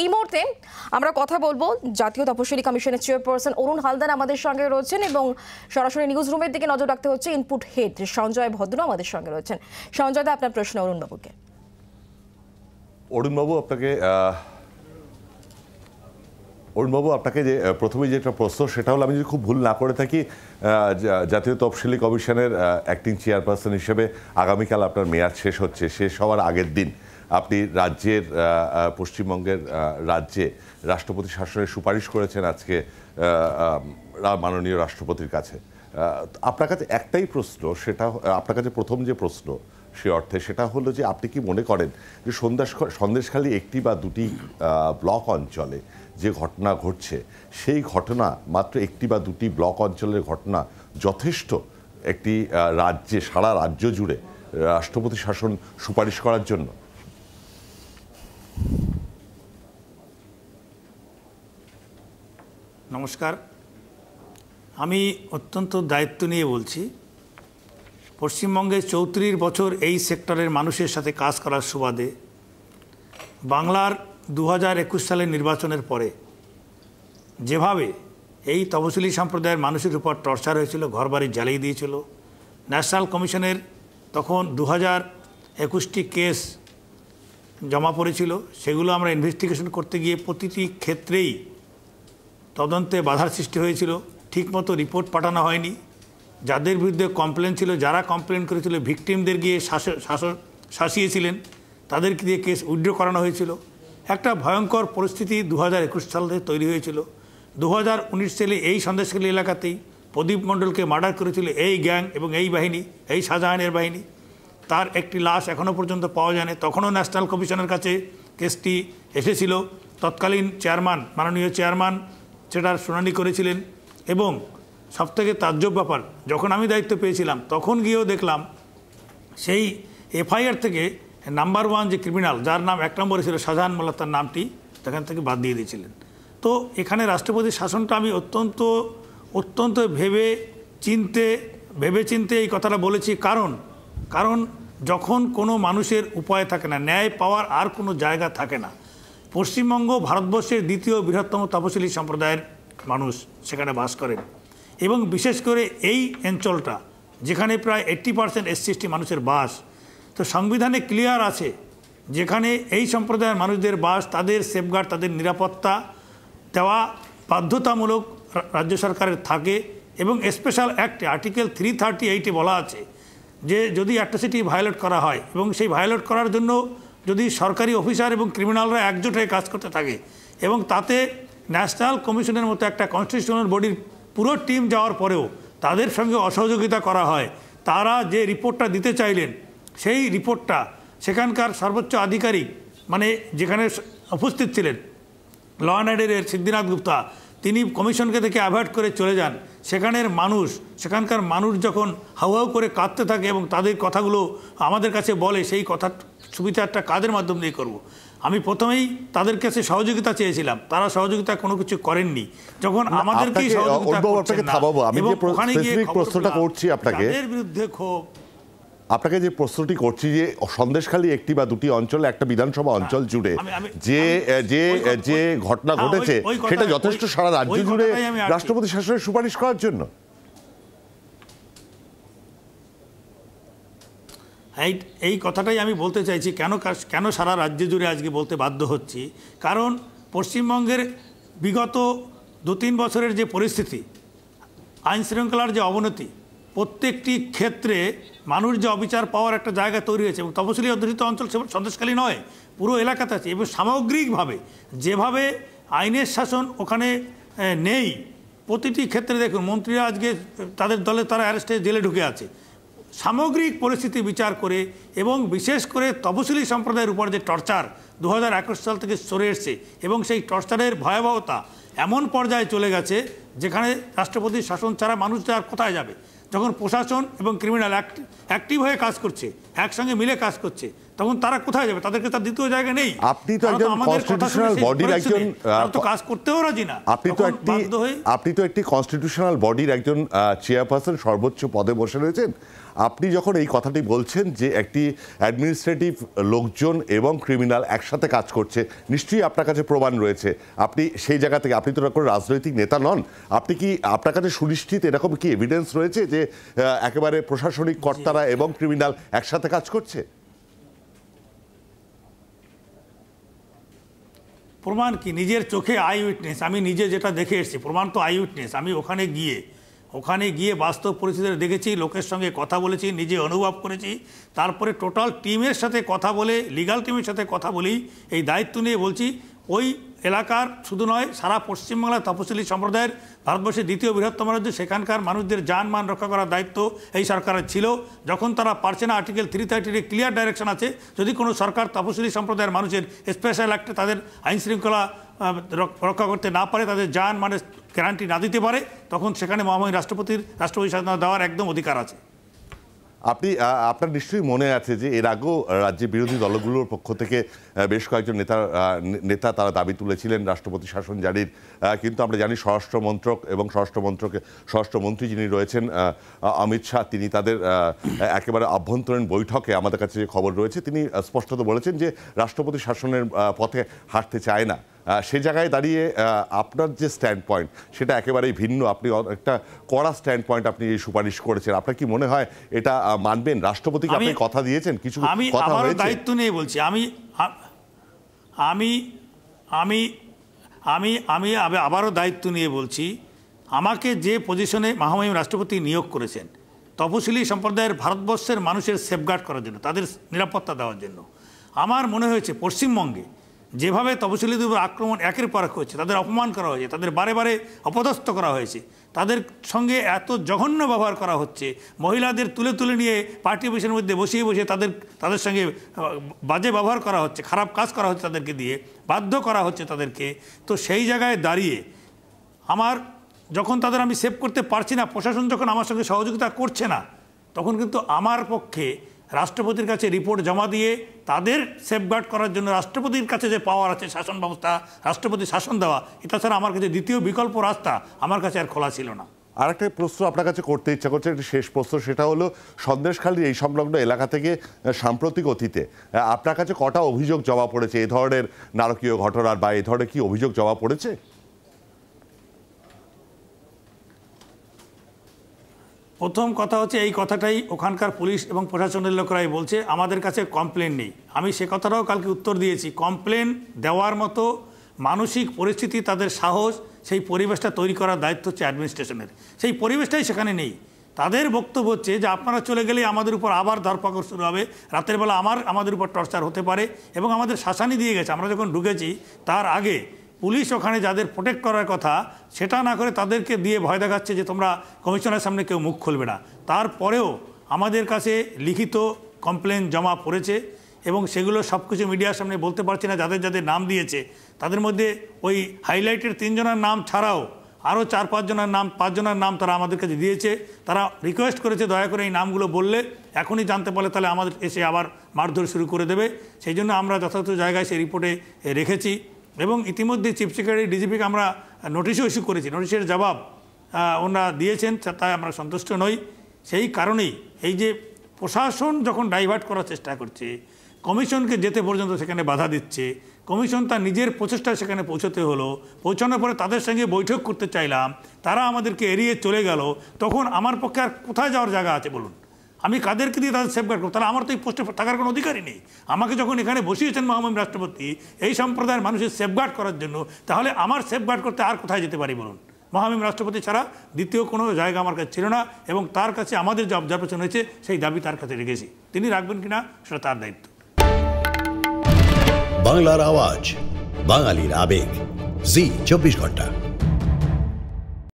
এই মুহূর্তে আমরা কথা বলবো জাতীয় তপশিলি কমিশনের চেয়ারপারসন অরুণ হালদার আমাদের সঙ্গে রয়েছেন এবং সরাসরি নিউজ রুমের দিকে নজর রাখতে হচ্ছে ইনপুট হেড সঞ্জয় ভদ্র আমাদের সঙ্গে রয়েছেন। সঞ্জয় দা, আপনার প্রশ্ন অরুণ বাবুকে। অরুণ বাবু আপনাকে যে প্রথমে যে একটা প্রশ্ন সেটা হলো, আমি যদি খুব ভুল না করে থাকি, জাতীয় তফসিলি কমিশনের অ্যাক্টিং চেয়ারপারসন হিসেবে আগামীকাল আপনার মেয়াদ শেষ হচ্ছে। শেষ হওয়ার আগের দিন আপনি রাজ্যের পশ্চিমবঙ্গের রাজ্যে রাষ্ট্রপতি শাসনের সুপারিশ করেছেন আজকে মাননীয় রাষ্ট্রপতির কাছে। আপনার কাছে একটাই প্রশ্ন, সেটা আপনার কাছে প্রথম যে প্রশ্ন সে অর্থে সেটা হলো যে আপনি কি মনে করেন যে সন্দেশখালী একটি বা দুটি ব্লক অঞ্চলে যে ঘটনা ঘটছে সেই ঘটনা মাত্র একটি বা দুটি ব্লক অঞ্চলের ঘটনা যথেষ্ট একটি রাজ্যে, সারা রাজ্য জুড়ে রাষ্ট্রপতি শাসন সুপারিশ করার জন্য? নমস্কার, আমি অত্যন্ত দায়িত্ব নিয়ে বলছি। পশ্চিমবঙ্গে 34 বছর এই সেক্টরের মানুষের সাথে কাজ করার সুবাদে বাংলার 2021 সালের নির্বাচনের পরে যেভাবে এই তপশিলি সম্প্রদায়ের মানুষের উপর টর্চার হয়েছিল, ঘরবাড়ি জ্বালিয়ে দিয়েছিল, ন্যাশনাল কমিশনের তখন 2021টি কেস জমা পড়েছিল, সেগুলো আমরা ইনভেস্টিগেশন করতে গিয়ে প্রতিটি ক্ষেত্রেই তদন্তে বাধার সৃষ্টি হয়েছিল। ঠিকমতো রিপোর্ট পাঠানো হয়নি। যাদের বিরুদ্ধে কমপ্লেন ছিল, যারা কমপ্লেন করেছিল, ভিকটিমদের গিয়ে শাসিয়েছিলেন, তাদেরকে দিয়ে কেস উইথড্র করানো হয়েছিল। একটা ভয়ঙ্কর পরিস্থিতি 2021 সালে তৈরি হয়েছিল। 2019 সালে এই সন্দেশখালী এলাকাতেই প্রদীপ মণ্ডলকে মার্ডার করেছিল এই গ্যাং এবং এই বাহিনী, এই শাহজাহানের বাহিনী। তার একটি লাশ এখনও পর্যন্ত পাওয়া যায়নি। তখনও ন্যাশনাল কমিশনের কাছে কেসটি এসেছিল। তৎকালীন চেয়ারম্যান, মাননীয় চেয়ারম্যান সেটার শুনানি করেছিলেন। এবং সবথেকে তাজ্জব ব্যাপার, যখন আমি দায়িত্ব পেয়েছিলাম তখন গিয়েও দেখলাম সেই এফআইআর থেকে নাম্বার 1 যে ক্রিমিনাল, যার নাম 1 নম্বরে ছিল শাহজাহান মোল্লা, তার নামটি সেখান থেকে বাদ দিয়ে দিয়েছিলেন। তো এখানে রাষ্ট্রপতির শাসনটা আমি অত্যন্ত ভেবে চিনতে এই কথাটা বলেছি। কারণ যখন কোনো মানুষের উপায় থাকে না, ন্যায় পাওয়ার আর কোনো জায়গা থাকে না। পশ্চিমবঙ্গ ভারতবর্ষের দ্বিতীয় বৃহত্তম তপশিলি সম্প্রদায়ের মানুষ সেখানে বাস করেন, এবং বিশেষ করে এই অঞ্চলটা যেখানে প্রায় 80% SC/ST মানুষের বাস। তো সংবিধানে ক্লিয়ার আছে যেখানে এই সম্প্রদায়ের মানুষদের বাস, তাদের সেফগার্ড, তাদের নিরাপত্তা দেওয়া বাধ্যতামূলক রাজ্য সরকারের থাকে। এবং স্পেশাল অ্যাক্টে আর্টিকেল 338-এ বলা আছে যে যদি অ্যাট্রসিটি ভায়োলেট করা হয় এবং সেই ভায়োলেট করার জন্য যদি সরকারি অফিসার এবং ক্রিমিনালরা একজোট হয়ে কাজ করতে থাকে এবং তাতে ন্যাশনাল কমিশনের মতো একটা কনস্টিটিউশনাল বডির পুরো টিম যাওয়ার পরেও তাদের সঙ্গে অসহযোগিতা করা হয়, তারা যে রিপোর্টটা দিতে চাইলেন সেই রিপোর্টটা সেখানকার সর্বোচ্চ আধিকারিক, মানে যেখানে উপস্থিত ছিলেন ল অ্যান্ড অর্ডারের সিদ্ধিনাথ গুপ্তা, তিনি কমিশনকে থেকে অ্যাভয়েড করে চলে যান। সেখানকার মানুষ যখন হাউ করে কাঁদতে থাকে এবং তাদের কথাগুলো আমাদের কাছে বলে, সেই কথার সুবিচারটা কাদের মাধ্যম দিয়ে করব। আমি প্রথমেই তাদের কাছে সহযোগিতা চেয়েছিলাম, তারা সহযোগিতা কোনো কিছু করেননি। যখন আমাদেরকেই সহযোগিতা করছেন না, এবং ওখানে গিয়ে প্রশ্নটা করছি আপনাকে, তাদের বিরুদ্ধে ক্ষোভ। আপনাকে যে প্রশ্নটি করছি যে সন্দেশখালী একটি বা দুটি অঞ্চলে, একটা বিধানসভা অঞ্চল জুড়ে যে ঘটনা ঘটেছে সেটা যথেষ্ট সারা রাজ্য জুড়ে রাষ্ট্রপতি শাসনের সুপারিশ করার জন্য? এই কথাটাই আমি বলতে চাইছি। কেন সারা রাজ্য জুড়ে আজকে বলতে বাধ্য হচ্ছি, কারণ পশ্চিমবঙ্গের বিগত 2-3 বছরের যে পরিস্থিতি, আইন শৃঙ্খলার যে অবনতি, প্রত্যেকটি ক্ষেত্রে মানুষ যে অবিচার পাওয়ার একটা জায়গা তৈরি হয়েছে। এবং তপশিলি অধ্যুষিত অঞ্চল সন্দেশখালী নয়, পুরো এলাকাতে আছে। এবং সামগ্রিকভাবে যেভাবে আইনের শাসন ওখানে নেই, প্রতিটি ক্ষেত্রে দেখুন মন্ত্রীরা আজকে তাদের দলে তারা অ্যারেস্টে জেলে ঢুকে আছে। সামগ্রিক পরিস্থিতি বিচার করে এবং বিশেষ করে তপশিলি সম্প্রদায়ের উপর যে টর্চার 2021 সাল থেকে সরে এসছে, এবং সেই টর্চারের ভয়াবহতা এমন পর্যায়ে চলে গেছে যেখানে রাষ্ট্রপতির শাসন ছাড়া মানুষ আর কোথায় যাবে। যখন প্রশাসন এবং ক্রিমিনাল অ্যাক্টিভ হয়ে কাজ করছে, একসঙ্গে মিলে কাজ করছে, তখন তারা কোথায় যাবে? তাদেরকে তার দ্বিতীয় জায়গা নেই। আপনি তো একজন কনস্টিটিউশনাল বডির একজন, তো কাজ করতেও রাজি না। আপনি তো একটি কনস্টিটিউশনাল বডির একজন চেয়ারপারসন, সর্বোচ্চ পদে বসে রয়েছেন। আপনি যখন এই কথাটি বলছেন যে একটি অ্যাডমিনিস্ট্রেটিভ লোকজন এবং ক্রিমিনাল একসাথে কাজ করছে, নিশ্চয়ই আপনার কাছে প্রমাণ রয়েছে। আপনি সেই জায়গা থেকে, আপনি তো কোনো রাজনৈতিক নেতা নন, আপনি কি আপনার কাছে সুনিশ্চিত এরকম কি এভিডেন্স রয়েছে যে একেবারে প্রশাসনিক কর্তারা এবং ক্রিমিনাল একসাথে কাজ করছে? প্রমাণ কি? নিজের চোখে আই উইটনেস, আমি নিজে যেটা দেখে এসেছি, প্রমাণ তো আই উইটনেস। আমি ওখানে গিয়ে বাস্তব পরিস্থিতি দেখেছি, লোকের সঙ্গে কথা বলেছি, নিজে অনুভব করেছি, তারপরে টোটাল টিমের সাথে কথা বলে, লিগাল টিমের সাথে কথা বলেই এই দায়িত্ব নিয়ে বলছি। ওই এলাকার শুধু নয়, সারা পশ্চিমবাংলার তপশিলি সম্প্রদায়ের ভারতবর্ষের দ্বিতীয় বৃহত্তম রাজ্য, সেখানকার মানুষদের জানমান রক্ষা করার দায়িত্ব এই সরকারের ছিল। যখন তারা পারছে না, আর্টিকেল 330 ক্লিয়ার ডাইরেকশন আছে, যদি কোনো সরকার তপশিলি সম্প্রদায়ের মানুষের স্পেশাল অ্যাক্টে তাদের আইন শৃঙ্খলা রক্ষা করতে না পারে, তাদের জান মানে গ্যারান্টি না দিতে পারে, তখন সেখানে মহামহিম রাষ্ট্রপতি স্বাধীনতা দেওয়ার একদম অধিকার আছে। আপনার নিশ্চয়ই মনে আছে যে এর আগেও রাজ্যের বিরোধী দলগুলোর পক্ষ থেকে বেশ কয়েকজন নেতা তারা দাবি তুলেছিলেন রাষ্ট্রপতি শাসন জারির, কিন্তু আমরা জানি স্বরাষ্ট্রমন্ত্রক এবং স্বরাষ্ট্রমন্ত্রী যিনি রয়েছেন অমিত শাহ, তিনি তাদের একেবারে আভ্যন্তরীণ বৈঠকে আমাদের কাছে যে খবর রয়েছে, তিনি স্পষ্টত বলেছেন যে রাষ্ট্রপতি শাসনের পথে হাঁটতে চায় না। সেই জায়গায় দাঁড়িয়ে আপনার যে স্ট্যান্ড পয়েন্ট সেটা একেবারেই ভিন্ন। আপনি একটা কড়া স্ট্যান্ড পয়েন্ট আপনি সুপারিশ করেছেন। আপনার কি মনে হয় এটা মানবেন? রাষ্ট্রপতিকে আপনি কথা দিয়েছেন, কিছু কথা হয়েছে? দায়িত্ব নিয়ে বলছি আমি আবারও দায়িত্ব নিয়ে বলছি, আমাকে যে পজিশনে মহামহিম রাষ্ট্রপতি নিয়োগ করেছেন তপশিলি সম্প্রদায়ের ভারতবর্ষের মানুষের সেফগার্ড করার জন্য, তাদের নিরাপত্তা দেওয়ার জন্য, আমার মনে হয়েছে পশ্চিমবঙ্গে যেভাবে তপশিলিদের উপর আক্রমণ একের পর এক হয়েছে, তাদের অপমান করা হয়েছে, তাদের বারে বারে অপদস্থ করা হয়েছে, তাদের সঙ্গে এত জঘন্য ব্যবহার করা হচ্ছে, মহিলাদের তুলে নিয়ে পার্টি অফিসের মধ্যে বসিয়ে তাদের সঙ্গে বাজে ব্যবহার করা হচ্ছে, খারাপ কাজ করা হচ্ছে, তাদেরকে দিয়ে বাধ্য করা হচ্ছে তাদেরকে। তো সেই জায়গায় দাঁড়িয়ে যখন তাদের আমি সেভ করতে পারছি না, প্রশাসন যখন আমার সঙ্গে সহযোগিতা করছে না, তখন কিন্তু আমার পক্ষে রাষ্ট্রপতির কাছে রিপোর্ট জমা দিয়ে তাদের সেফগার্ড করার জন্য রাষ্ট্রপতির কাছে যে পাওয়ার আছে শাসন ব্যবস্থা, রাষ্ট্রপতি শাসন দেওয়া, এটা ছাড়া আমার কাছে দ্বিতীয় বিকল্প রাস্তা আমার কাছে আর খোলা ছিল না। আর একটা প্রশ্ন আপনার কাছে করতে ইচ্ছা করছে, একটা শেষ প্রশ্ন, সেটা হলো সন্দেশখালীর এই সংলগ্ন এলাকা থেকে সাম্প্রতিক অতীতে আপনার কাছে কটা অভিযোগ জমা পড়েছে এই ধরনের নারকীয় ঘটনার, বা এই ধরনের কি অভিযোগ জমা পড়েছে? প্রথম কথা হচ্ছে, এই কথাটাই ওখানকার পুলিশ এবং প্রশাসনের লোকেরাই বলছে, আমাদের কাছে কমপ্লেন নেই। আমি সে কথাটাও কালকে উত্তর দিয়েছি, কমপ্লেন দেওয়ার মতো মানসিক পরিস্থিতি, তাদের সাহস, সেই পরিবেশটা তৈরি করার দায়িত্ব হচ্ছে অ্যাডমিনিস্ট্রেশনের। সেই পরিবেশটাই সেখানে নেই। তাদের বক্তব্য হচ্ছে যে আপনারা চলে গেলে আমাদের উপর আবার ধরপাকড় শুরু হবে, রাতের বেলা আমাদের উপর টর্চার হতে পারে, এবং আমাদের শাসানি দিয়ে গেছে। আমরা যখন ঢুকেছি তার আগে পুলিশ ওখানে যাদের প্রোটেক্ট করার কথা সেটা না করে তাদেরকে দিয়ে ভয় দেখাচ্ছে যে তোমরা কমিশনের সামনে কেউ মুখ খুলবে না। তারপরেও আমাদের কাছে লিখিত কমপ্লেন জমা পড়েছে, এবং সেগুলো সব কিছু মিডিয়ার সামনে বলতে পারছি না। যাদের নাম দিয়েছে তাদের মধ্যে ওই হাইলাইটের 3 জনের নাম ছাড়াও আরও 4-5 জনের নাম তারা আমাদের কাছে দিয়েছে। তারা রিকোয়েস্ট করেছে দয়া করে এই নামগুলো বললে এখনই জানতে পারলে তাহলে আমাদের এসে আবার মারধর শুরু করে দেবে। সেই জন্য আমরা যথাযথ জায়গায় সেই রিপোর্টে রেখেছি, এবং ইতিমধ্যে চিফ সেক্রেটারি ডিজিপিকে আমরা নোটিশও ইস্যু করেছি। নোটিশের জবাব ওনারা দিয়েছেন, তাই আমরা সন্তুষ্ট নই। সেই কারণেই এই যে প্রশাসন যখন ডাইভার্ট করার চেষ্টা করছে, কমিশনকে যেতে পর্যন্ত সেখানে বাধা দিচ্ছে, কমিশন তার নিজের প্রচেষ্টায় সেখানে পৌঁছতে হলো, পৌঁছানোর পরে তাদের সঙ্গে বৈঠক করতে চাইলাম, তারা আমাদেরকে এড়িয়ে চলে গেল, তখন আমার পক্ষে আর কোথায় যাওয়ার জায়গা আছে বলুন? আমি কাদেরকে দিয়ে তাদের সেফগার্ড করবো? তাহলে আমার তো এই পোস্টে থাকার কোনো অধিকারই নেই। আমাকে যখন এখানে বসিয়েছেন মহামহিম রাষ্ট্রপতি এই সম্প্রদায়ের মানুষের সেফগার্ড করার জন্য, তাহলে আমার সেফগার্ড করতে আর কোথায় যেতে পারি বলুন? মহামহিম রাষ্ট্রপতি ছাড়া দ্বিতীয় কোনো জায়গা আমার কাছে ছিল না, এবং তার কাছে আমাদের যে অবজারভেশন হয়েছে সেই দাবি তার কাছে রেখেছি। তিনি রাখবেন কিনা সেটা তার দায়িত্ব। বাংলার আওয়াজ, বাঙালির আবেগ, জি 24 ঘন্টা।